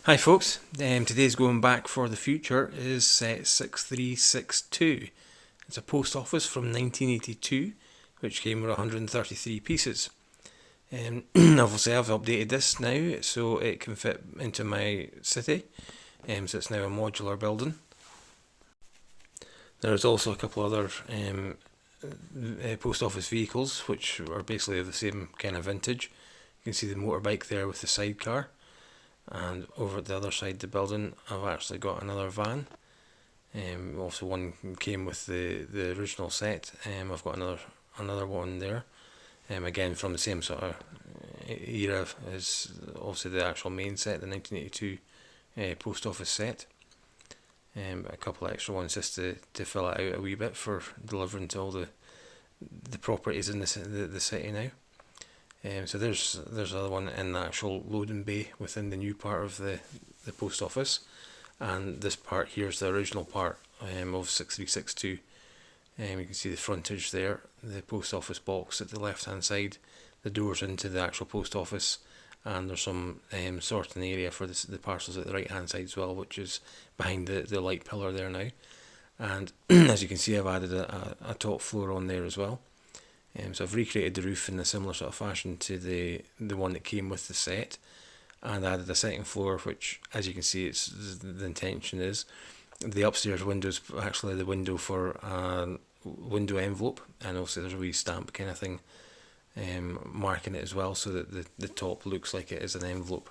Hi folks, today's Going Back for the Future is set 6362. It's a post office from 1982 which came with 133 pieces. Obviously I've updated this now so it can fit into my city, so it's now a modular building. There's also a couple other post office vehicles which are basically of the same kind of vintage. You can see the motorbike there with the sidecar. And over at the other side of the building I've actually got another van. Also one came with the original set. I've got another one there. Again from the same sort of era as also the actual main set, the 1982 post office set. A couple of extra ones just to fill it out a wee bit for delivering to all the properties in the city now. So there's another one in the actual loading bay within the new part of the post office, and this part here is the original part of 6362. You can see the frontage there, the post office box at the left hand side, the doors into the actual post office, and there's some sorting area for the parcels at the right hand side as well, which is behind the light pillar there now. And as you can see, I've added a top floor on there as well. So I've recreated the roof in a similar sort of fashion to the one that came with the set, and added a second floor, which, as you can see, it's the intention is the upstairs window is actually the window for a window envelope, and also there's a wee stamp kind of thing marking it as well, so that the top looks like it is an envelope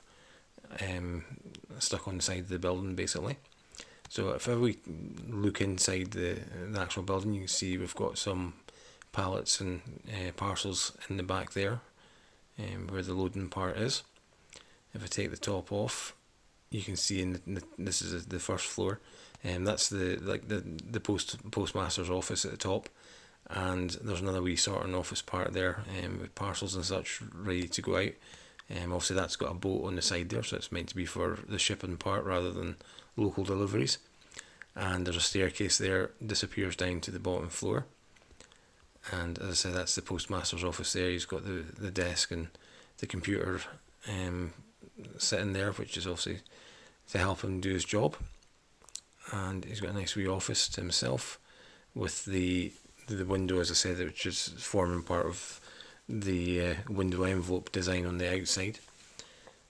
stuck on the side of the building basically. So if we look inside the actual building, you can see we've got some pallets and parcels in the back there, where the loading part is. If I take the top off, you can see this is the first floor, and that's the postmaster's office at the top, and there's another wee sorting office part there with parcels and such ready to go out. Obviously that's got a boat on the side there, so it's meant to be for the shipping part rather than local deliveries. And there's a staircase there, disappears down to the bottom floor. And as I said, that's the postmaster's office there. He's got the desk and the computer sitting there, which is obviously to help him do his job. And he's got a nice wee office to himself with the window, as I said, which is forming part of the window envelope design on the outside.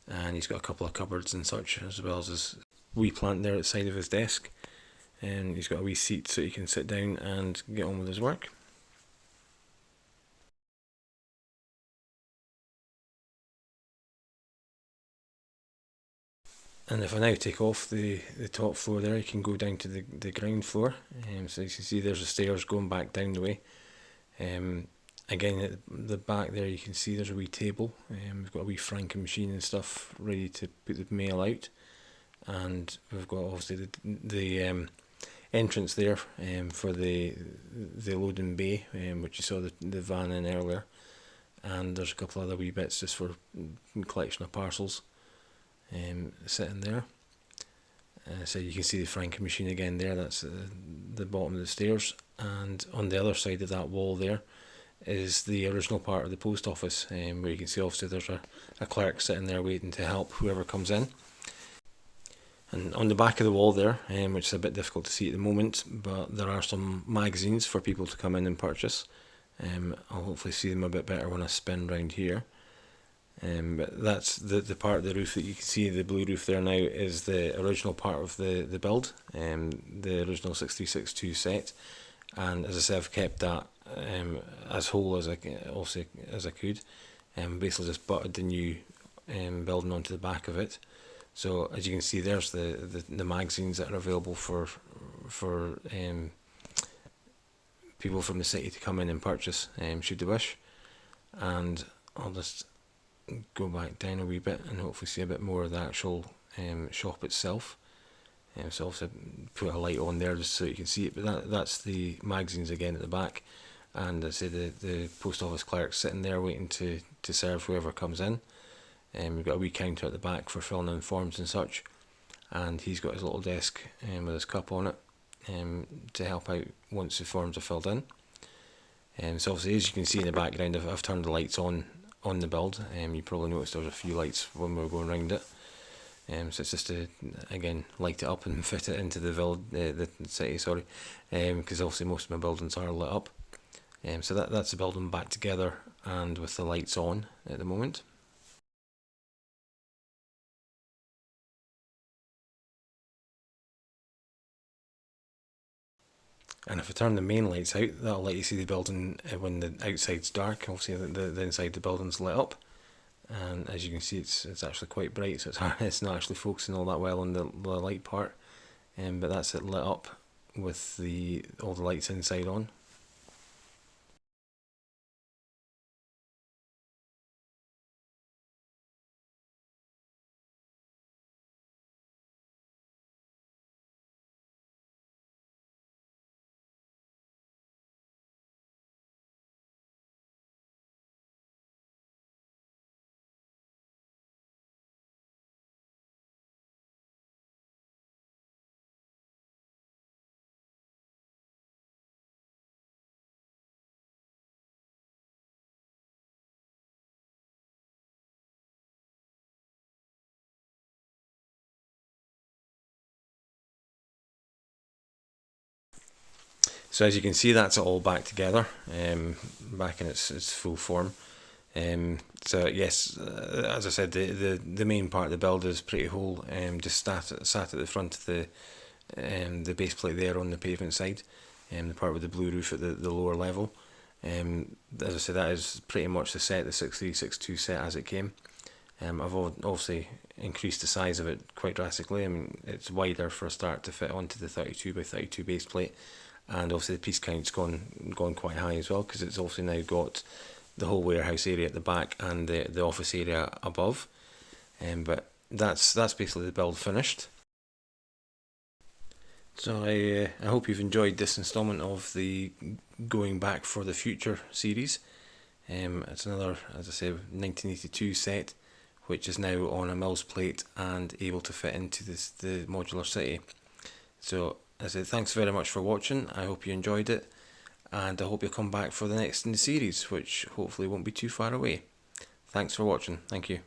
And he's got a couple of cupboards and such, as well as his wee plant there at the side of his desk. And he's got a wee seat so he can sit down and get on with his work. And if I now take off the top floor there, you can go down to the ground floor. So you can see there's the stairs going back down the way. Again, at the back there, you can see there's a wee table. We've got a wee franking machine and stuff ready to put the mail out. And we've got obviously the entrance there for the loading bay, which you saw the van in earlier. And there's a couple other wee bits just for collection of parcels. Sitting there. So you can see the franking machine again there, that's the bottom of the stairs, and on the other side of that wall there is the original part of the post office, where you can see obviously there's a clerk sitting there waiting to help whoever comes in. And on the back of the wall there, which is a bit difficult to see at the moment, but there are some magazines for people to come in and purchase. I'll hopefully see them a bit better when I spin round here. But that's the part of the roof that you can see, the blue roof there now, is the original part of the build, the original 6362 set. And as I said, I've kept that as whole as I could, basically just butted the new building onto the back of it. So as you can see, there's the magazines that are available for people from the city to come in and purchase, should they wish. And I'll just go back down a wee bit and hopefully see a bit more of the actual shop itself. So also put a light on there just so you can see it, but that's the magazines again at the back. And I say the post office clerk's sitting there waiting to serve whoever comes in. We've got a wee counter at the back for filling in forms and such, and he's got his little desk with his cup on it to help out once the forms are filled in. So obviously, as you can see in the background, I've turned the lights on the build. You probably noticed there was a few lights when we were going around it. So it's just to, again, light it up and fit it into the city, sorry, because obviously most of my buildings are lit up. So that's the building back together and with the lights on at the moment. And if I turn the main lights out, that'll let you see the building when the outside's dark. Obviously, the inside of the building's lit up, and as you can see, it's actually quite bright. So it's not actually focusing all that well on the light part, but that's it lit up with all the lights inside on. So as you can see, that's it all back together, back in its full form. So yes, as I said, the main part of the build is pretty whole. Just sat at the front of the base plate there on the pavement side, the part with the blue roof at the lower level. As I said, that is pretty much the set, the 6362 set as it came. I've obviously increased the size of it quite drastically. I mean, it's wider for a start to fit onto the 32 by 32 base plate, and obviously the piece count's gone quite high as well, because it's also now got the whole warehouse area at the back and the office area above. But that's basically the build finished. So I hope you've enjoyed this instalment of the Going Back for the Future series. It's another, as I say, 1982 set, which is now on a Mills plate and able to fit into the modular city. So as I say, thanks very much for watching. I hope you enjoyed it, and I hope you'll come back for the next in the series, which hopefully won't be too far away. Thanks for watching. Thank you.